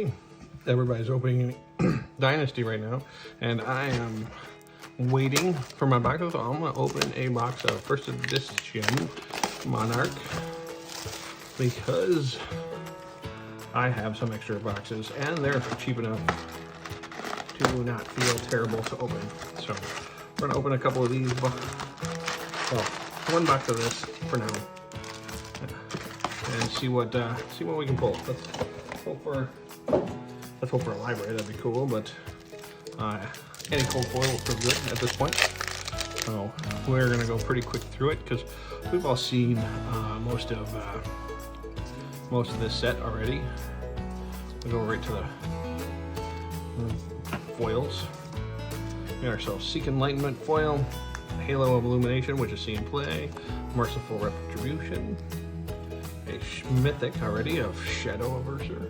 obviously. Everybody's opening Dynasty right now, and I am waiting for my boxes. So I'm gonna open a box of first edition Monarch because I have some extra boxes and they're cheap enough to not feel terrible to open. So we're gonna open a couple of these, well, one box of this for now, and see what we can pull. Let's hope for a library. That'd be cool, but any cold foil will feel good at this point. So we're gonna go pretty quick through it because we've all seen most of this set already. We go right to the foils. We got ourselves Seek Enlightenment foil, Halo of Illumination, which is seen play, Merciful Retribution, a Mythic already of Shadow Averser,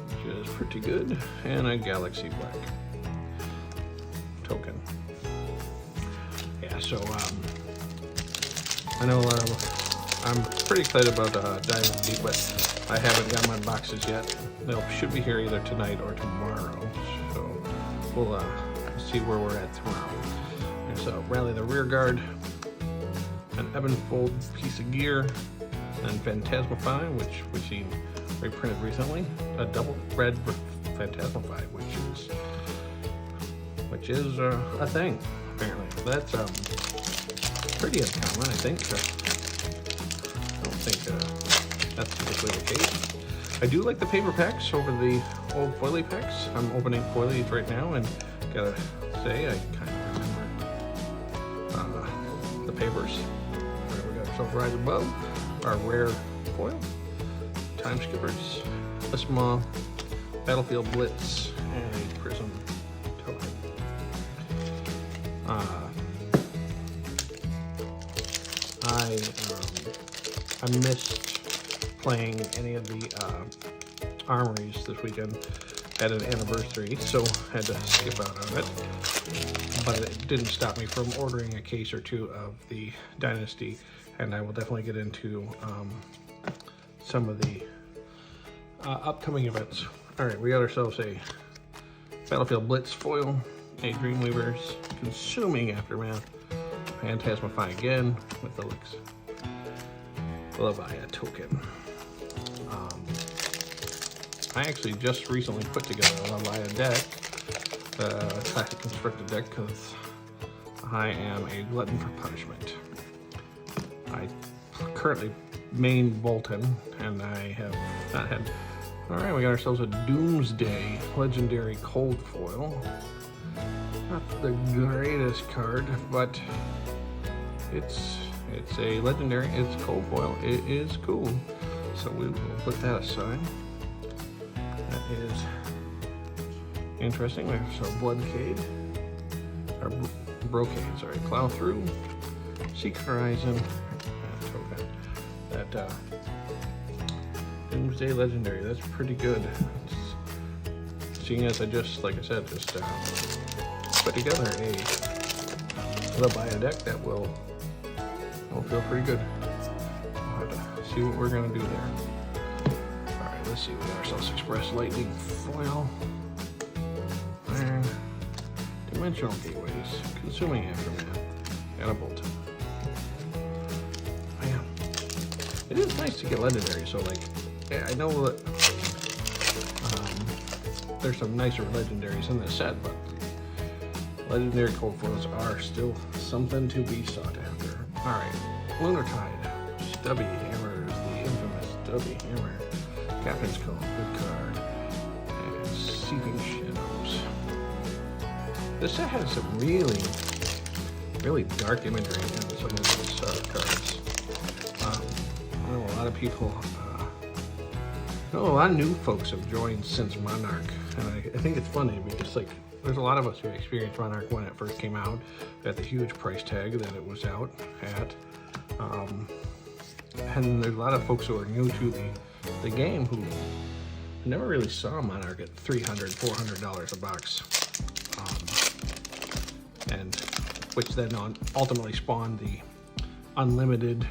which is pretty good, and a Galaxy Black token. Yeah, so I know I'm pretty excited about Dynasty, but I haven't got my boxes yet. They should be here either tonight or tomorrow, so we'll see where we're at tomorrow. There's Rally the Rear Guard, an Ebonfold piece of gear, and Phantasmify, which we've seen reprinted recently. A double red Phantasmify, which is a thing apparently. That's pretty uncommon, I think. I don't think that's typically the case. I do like the paper packs over the old foily packs. I'm opening foilies right now, and gotta say I kind of remember the papers. We got ourselves right above our rare foil, Time Skippers, a small Battlefield Blitz, and a Prism token. I missed playing any of the armories this weekend. Had an anniversary, so had to skip out on it. But it didn't stop me from ordering a case or two of the Dynasty, and I will definitely get into some of the upcoming events. All right, we got ourselves a Battlefield Blitz foil, a Dreamweaver's Consuming Aftermath, Phantasmify again with the Leviathan token. I actually just recently put together a Leviathan deck, classic constructed deck, because I am a glutton for punishment. I currently main Bolton, and I have not had. All right, we got ourselves a Doomsday Legendary Cold Foil. Not the greatest card, but it's a legendary. It's cold foil. It is cool. So we will put that aside. That is interesting. We have some Bloodcade, or Brocade, sorry, Plow Through, Seek Horizon, and token. That Doomsday Legendary, that's pretty good. Seeing as I just, like I said, just put together a Leviathan deck that will feel pretty good. We'll have to see what we're gonna do there. All right, let's see. We got ourselves Express Lightning foil, and Dimensional Gateways, Consuming Aftermath, and a Bolton. Man, it is nice to get legendary. So like, yeah, I know that there's some nicer legendaries in this set, but legendary cold foils are still something to be sought after. All right, Lunar Tide, Stubby Hammers, the infamous Stubby Hammer, Captain's Call, good card, and Seeping Shadows. This set has some really dark imagery in some of these cards. I know a lot of people, a lot of new folks have joined since Monarch, and I think it's funny because like there's a lot of us who experienced Monarch when it first came out at the huge price tag that it was out at, and there's a lot of folks who are new to the game who never really saw Monarch at $300, $400 a box, and which then ultimately spawned the unlimited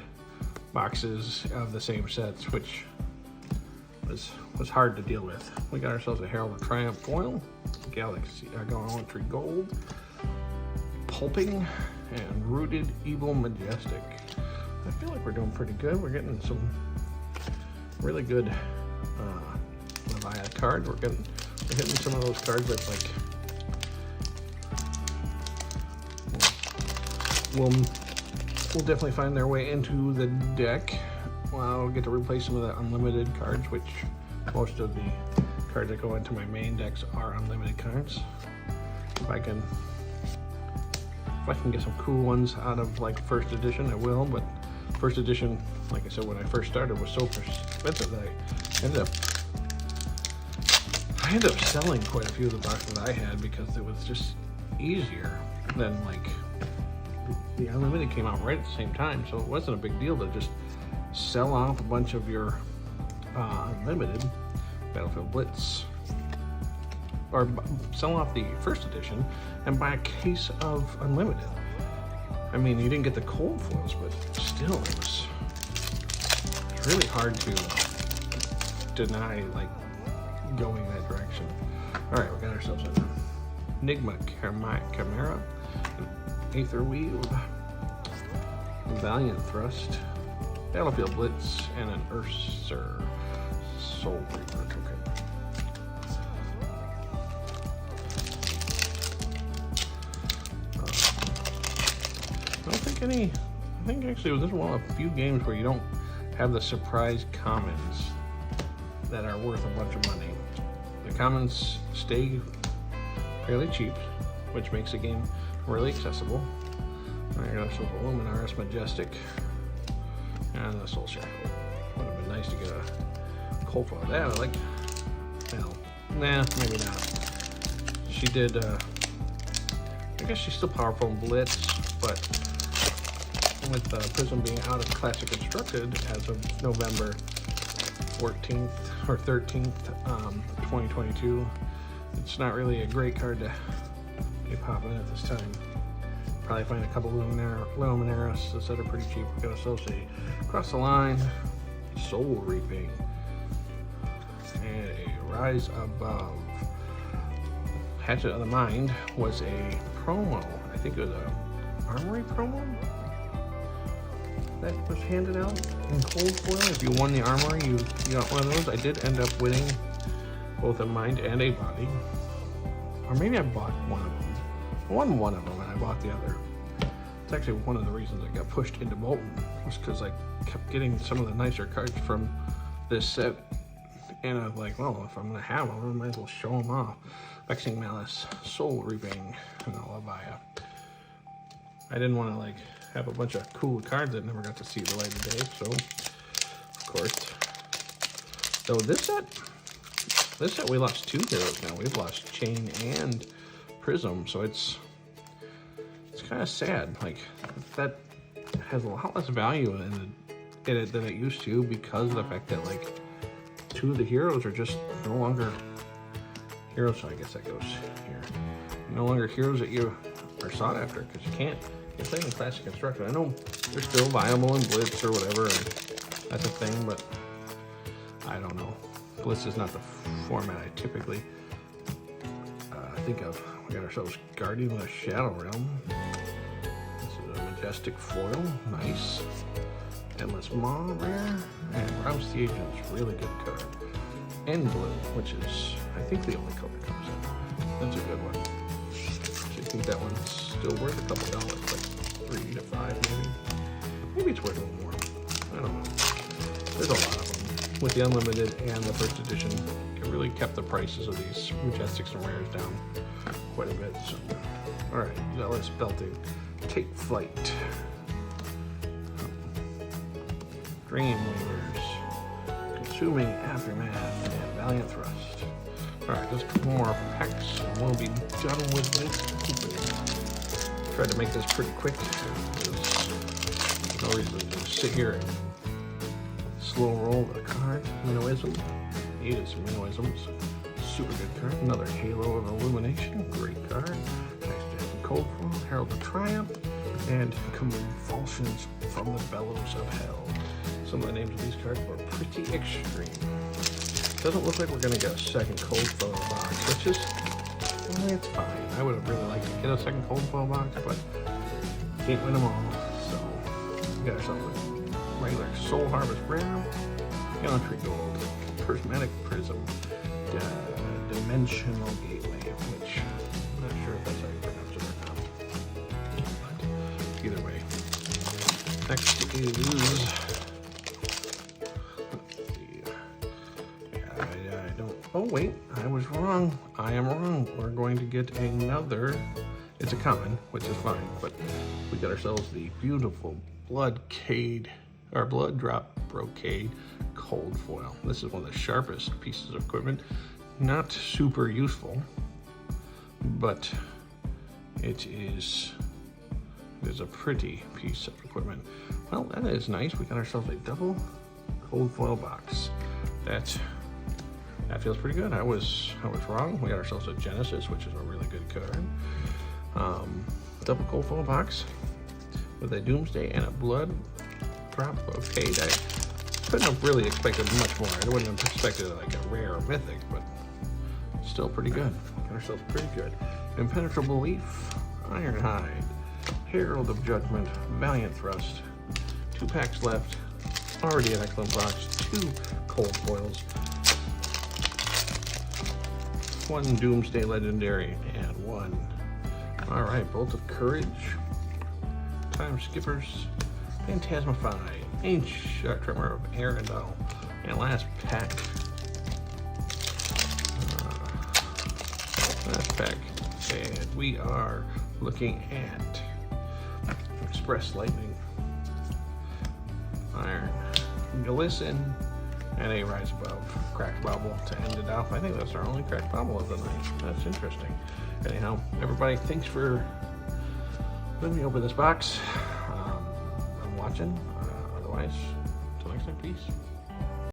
boxes of the same sets, which was hard to deal with. We got ourselves a Herald of Triumph foil, Galaxy Gallantry Gold, Pulping, and Rooted Evil Majestic. I feel like we're doing pretty good. We're getting some really good Leviathan cards. We're hitting some of those cards that like will definitely find their way into the deck. I'll get to replace some of the unlimited cards, which most of the cards that go into my main decks are unlimited cards. If I can get some cool ones out of like first edition, I will. But first edition, like I said, when I first started, was so expensive that I ended up selling quite a few of the boxes I had because it was just easier than like the unlimited came out right at the same time, so it wasn't a big deal to just sell off a bunch of your unlimited Battlefield Blitz, or sell off the first edition and buy a case of unlimited. I mean, you didn't get the cold foils, but still, it was really hard to deny like going that direction. All right, we got ourselves an Enigma Chimera, an Aetherweave, Valiant Thrust, Battlefield Blitz, and an Urser Soul Reaper. Okay. I think actually this is one of a few games where you don't have the surprise commons that are worth a bunch of money. The commons stay fairly cheap, which makes the game really accessible. I got ourselves a Luminaris Majestic and the Soul Shackle. Would have been nice to get a cold foil of that. I like, well, nah, maybe not. She did, I guess she's still powerful in Blitz, but with Prism being out of Classic Constructed as of November 14th or 13th, 2022, it's not really a great card to be popping at this time. Probably find a couple Luminaris that are pretty cheap. We got ourselves a Across the Line, Soul Reaping, and a Rise Above. Hatchet of the Mind was a promo. I think it was a Armory promo that was handed out in cold foil. If you won the Armory, you got one of those. I did end up winning both a Mind and a Body. Or maybe I bought one of them. I won one of them and I bought the other. It's actually one of the reasons I got pushed into Bolton, was because I kept getting some of the nicer cards from this set, and I was like, well, if I'm gonna have them, I might as well show them off. Vexing Malice, Soul Reaping, and Alabaya. I didn't want to like have a bunch of cool cards that never got to see the light of day, so of course. So this set we lost two heroes now. We've lost Chain and Prism, so it's kind of sad. Like, that has a lot less value in it than it used to, because of the fact that like two of the heroes are just no longer heroes. So I guess that goes here. No longer heroes that you are sought after, because you can't play in Classic Constructed. I know they're still viable in Blitz or whatever, and that's a thing, but I don't know. Blitz is not the format I typically think of. We got ourselves Guardian of the Shadow Realm. This is a Majestic foil, nice. Endless Maw rare, and Rouse the Agent's really good card. And blue, which is I think the only color it comes in. That's a good one. So I think that one's still worth a couple dollars, like 3 to 5 maybe. Maybe it's worth a little more. I don't know. There's a lot of them. With the unlimited and the first edition, it really kept the prices of these Majestics and rares down quite a bit. So, all right, Zealous Belting, Take Flight, Dream Weavers, Consuming Aftermath, and Valiant Thrust. All right, just a couple more packs, and we'll be done with this. Tried to make this pretty quick. There's no reason to just sit here and slow roll the card. Minnoism, needed some Minnoisms. Super good card. Another Halo of Illumination, great card. Nice Jack Cold Foil, Herald of Triumph, and Convulsions from the Bellows of Hell. Some of the names of these cards were pretty extreme. Doesn't look like we're gonna get a second cold foil box, which is, well, it's fine. I would have really liked to get a second cold foil box, but can't win them all. So we got ourselves a regular Soul Harvest Brown, Gallantry Gold, Prismatic Prism, Dimensional Gateway, which I'm not sure if that's how you pronounce it or not. But either way. Next is, oh wait, I was wrong. I am wrong. We're going to get another, it's a common, which is fine, but we got ourselves the beautiful Blood Drop Brocade Cold Foil. This is one of the sharpest pieces of equipment. Not super useful, but it is a pretty piece of equipment. Well, that is nice. We got ourselves a double cold foil box. That feels pretty good. I was wrong. We got ourselves a Genesis, which is a really good card. Double cold foil box with a Doomsday and a Blood Drop Brocade. I couldn't have really expected much more. I wouldn't have expected like a rare or mythic, but still pretty good. Got ourselves pretty good. Impenetrable Leaf, Ironhide, Herald of Judgment, Valiant Thrust. 2 packs left. Already an excellent box. 2 cold foils. 1 Doomsday Legendary and 1. All right, Bolt of Courage, Time Skippers, Phantasmify, Ancient Tremor of Arendelle, and last pack. And we are looking at Express Lightning, Iron, Glisten, and a Rise Above Cracked Bauble to end it off. I think that's our only Cracked Bauble of the night. That's interesting. Anyhow, everybody, thanks for letting me open this box. I'm watching. Otherwise, until next time, peace.